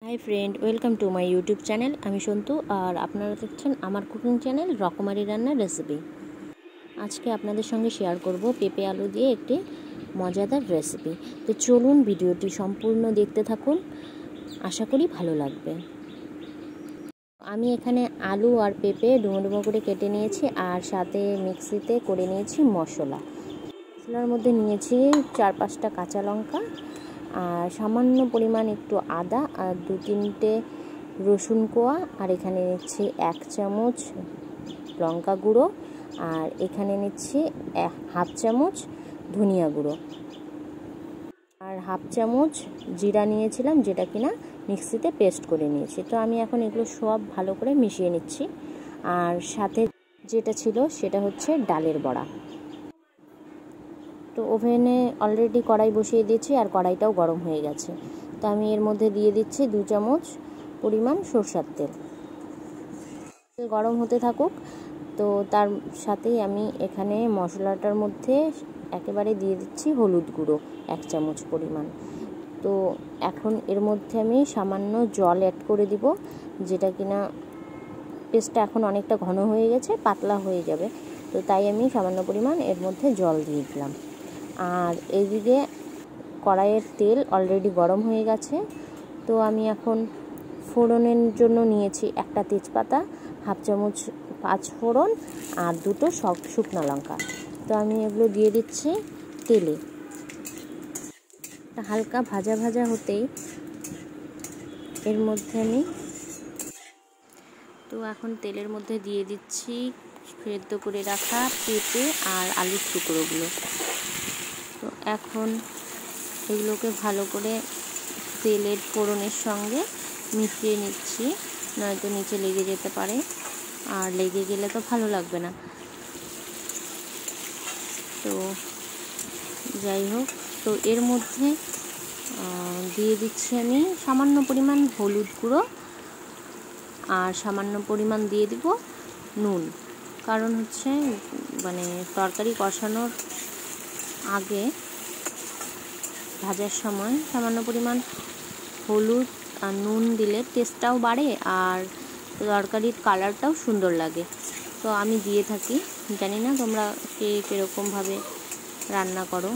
High friend welcome to my YouTube channel आमी सन्तु और आपनारा देखछेन आमार कुकिंग चैनल रकमारी रान्नार रेसिपि। आज के आपनादेर संगे शेयर करब पेঁপে आलू दिए एकटी मजादार रेसिपि। तो चलुन भिडियोटी सम्पूर्ण देखते थाकुन, आशा करी भालो लागबे। आमी एखाने आलू और पेঁপে डुमो डुमो करे केटे निয়েছি और साथे मिक्सिते करे निয়েছি मशला। मशलार मध्य निয়েছি 4-5टा काँचा लंका और सामान्य परिमाण एकटू आदा और 2-3টে रसुन कोয়া और एखाने निচ্ছি 1 চামচ लंका गुड़ो और एखाने निচ্ছি हाफ চামচ धनिया गुड़ो और हाफ চামচ জিরা নিয়েছিলাম যেটা কিনা মিক্সিতে পেস্ট করে নিয়েছি। তো আমি এখন এগুলো সব ভালো করে মিশিয়ে নিচ্ছি আর সাথে যেটা ছিল সেটা হচ্ছে ডালের বড়া। तो ओभेने अलरेडी कड़ाई बसिए दिएछि और कड़ाईटाও गरम हो गेছে। तो आमी एर मध्य दिए दिচ্ছি 2 চামচ परिमाण সরষের तेल। गरम होते थाकुक। तो तार साथेই आमी एखाने मशलाटार मध्य एकेबारे दिए दिচ্ছি हलुद गुड़ो 1 চামচ परिमाण। तो এখন এর মধ্যে আমি সামান্য জল অ্যাড করে দিব যেটা কিনা পেস্টটা এখন অনেকটা ঘন হয়ে গেছে, পাতলা হয়ে যাবে। তো তাই আমি সামান্য পরিমাণ এর মধ্যে জল দিয়ে দিলাম। আর এইদিকে কড়াইয়ের তেল অলরেডি গরম হয়ে গেছে। তো আমি এখন ফোড়নের জন্য নিয়েছি একটা তেজপাতা, হাফ চামচ পাঁচফোড়ন আর 2টো শুকনো লঙ্কা। তো আমি এগুলো দিয়ে দিচ্ছি তেলে। হালকা ভাজা ভাজা হতেই এর মধ্যে আমি তো এখন তেলের মধ্যে দিয়ে দিচ্ছি সেদ্ধ করে রাখা পেঁপে আর আলুর টুকরোগুলো। তো এখন এগুলোকে ভালো করে তেলের ফোড়নের সঙ্গে মিশিয়ে নিচ্ছি, নয়তো নিচে লেগে যেতে পারে আর লেগে গেলে তো ভালো লাগবে না। তো যাই হোক, তো এর মধ্যে দিয়ে দিচ্ছি আমি সামান্য পরিমাণ হলুদ গুঁড়ো আর সামান্য পরিমাণ দিয়ে দিব নুন। কারণ হচ্ছে মানে তরকারি কষানোর আগে ভাজার সময় সামান্য পরিমাণ হলুদ আর নুন দিলে টেস্টটাও বাড়ে আর তরকারির কালারটাও সুন্দর লাগে। তো আমি দিয়ে থাকি, জানি না তোমরা কে কীরকমভাবে রান্না করো।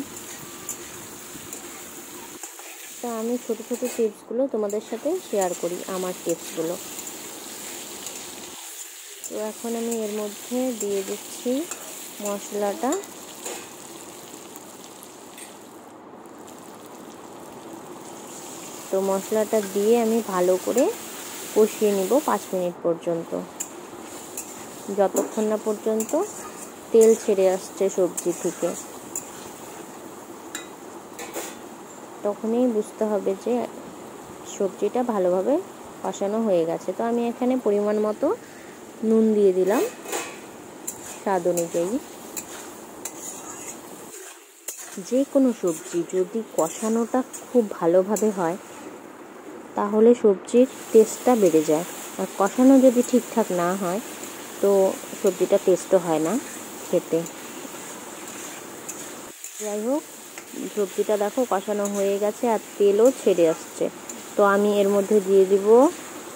তা আমি ছোটো ছোটো টিপসগুলো তোমাদের সাথে শেয়ার করি, আমার টিপসগুলো। তো এখন আমি এর মধ্যে দিয়ে দিচ্ছি মশলাটা। তো মশলাটা দিয়ে আমি ভালো করে কষিয়ে নিব 5 মিনিট পর্যন্ত, যতক্ষণ না পর্যন্ত তেল ছেড়ে আসছে সবজি থেকে। তখনই বুঝতে হবে যে সবজিটা ভালোভাবে কষানো হয়ে গেছে। তো আমি এখানে পরিমাণ মতো নুন দিয়ে দিলাম স্বাদ অনুযায়ী। যে কোনো সবজি যদি কষানোটা খুব ভালোভাবে হয় তাহলে সবজির টেস্টটা বেড়ে যায়, আর কষানো যদি ঠিকঠাক না হয় তো সবজিটা টেস্টও হয় না খেতে। যাই হোক, সবজিটা দেখো কষানো হয়ে গেছে আর তেলও ছেড়ে আসছে। তো আমি এর মধ্যে দিয়ে দিব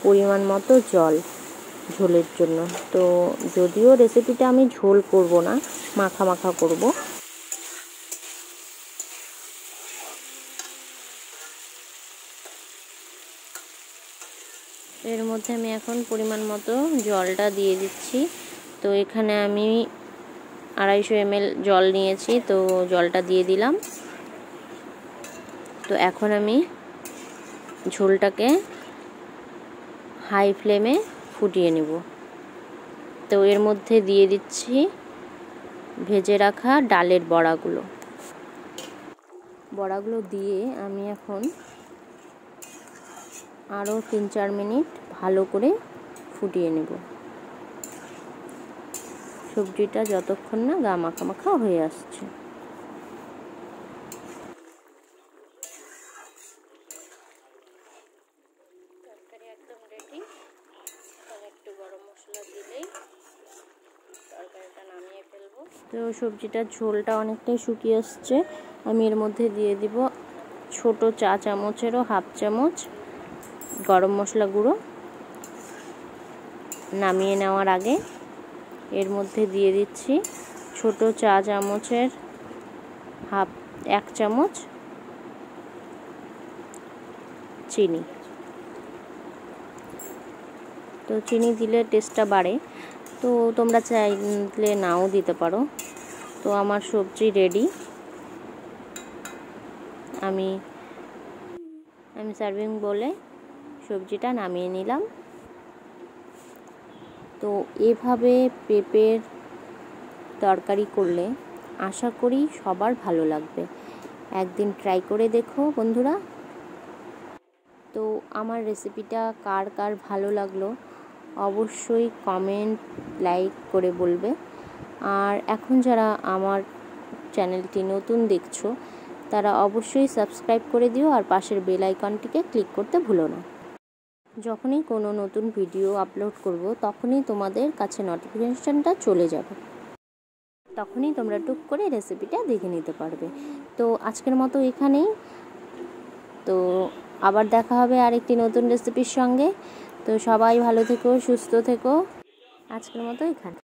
পরিমাণ মতো জল ঝোলের জন্য। তো যদিও রেসিপিটা আমি ঝোল করব না, মাখা মাখা করব। এর মধ্যে আমি এখন পরিমাণ মতো জলটা দিয়ে দিচ্ছি। তো এখানে আমি 250 ml জল নিয়েছি, তো জলটা দিয়ে দিলাম। তো এখন আমি ঝোলটাকে হাই ফ্লেমে ফুটিয়ে নেব। তো এর মধ্যে দিয়ে দিচ্ছি ভেজে রাখা ডালের বড়াগুলো দিয়ে আমি এখন আরও 3-4 মিনিট ভালো করে ফুটিয়ে নেব সবজিটা যতক্ষণ না গা মাখা মাখা হয়ে আসছে। তরকারি একদম রেডি। একটু গরম মশলা দিলেই তরকারিটা নামিয়ে ফেলবো। তো সবজিটার ঝোলটা অনেকটাই শুকিয়ে আসছে। আমি এর মধ্যে দিয়ে দিব ছোট চা চামচেরও হাফ চামচ গরম মশলা গুঁড়ো। নামিয়ে নেওয়ার আগে এর মধ্যে দিয়ে দিচ্ছি ছোট চা চামচের এক চামচ চিনি। তো চিনি দিলে টেস্টটা বাড়ে, তো তোমরা চাইলে নাও দিতে পারো। তো আমার সবজি রেডি, আমি সার্ভিং বলে সবজিটা নামিয়ে নিলাম। তো এভাবে পেঁপের তরকারি করলে আশা করি সবার ভালো লাগবে। একদিন ট্রাই করে দেখো বন্ধুরা। তো আমার রেসিপিটা কার কার ভালো লাগলো অবশ্যই কমেন্ট লাইক করে বলবে। আর এখন যারা আমার চ্যানেলটি নতুন দেখছো তারা অবশ্যই সাবস্ক্রাইব করে দিও আর পাশের বেল আইকনটিকে ক্লিক করতে ভুলো না। যখনই কোনো নতুন ভিডিও আপলোড করব তখনই তোমাদের কাছে নোটিফিকেশনটা চলে যাবে, তখনই তোমরা টুক করে রেসিপিটা দেখে নিতে পারবে। তো আজকের মতো এখানেই, তো আবার দেখা হবে আরেকটি নতুন রেসিপির সঙ্গে। তো সবাই ভালো থেকো, সুস্থ থেকো। আজকের মতো এখানে।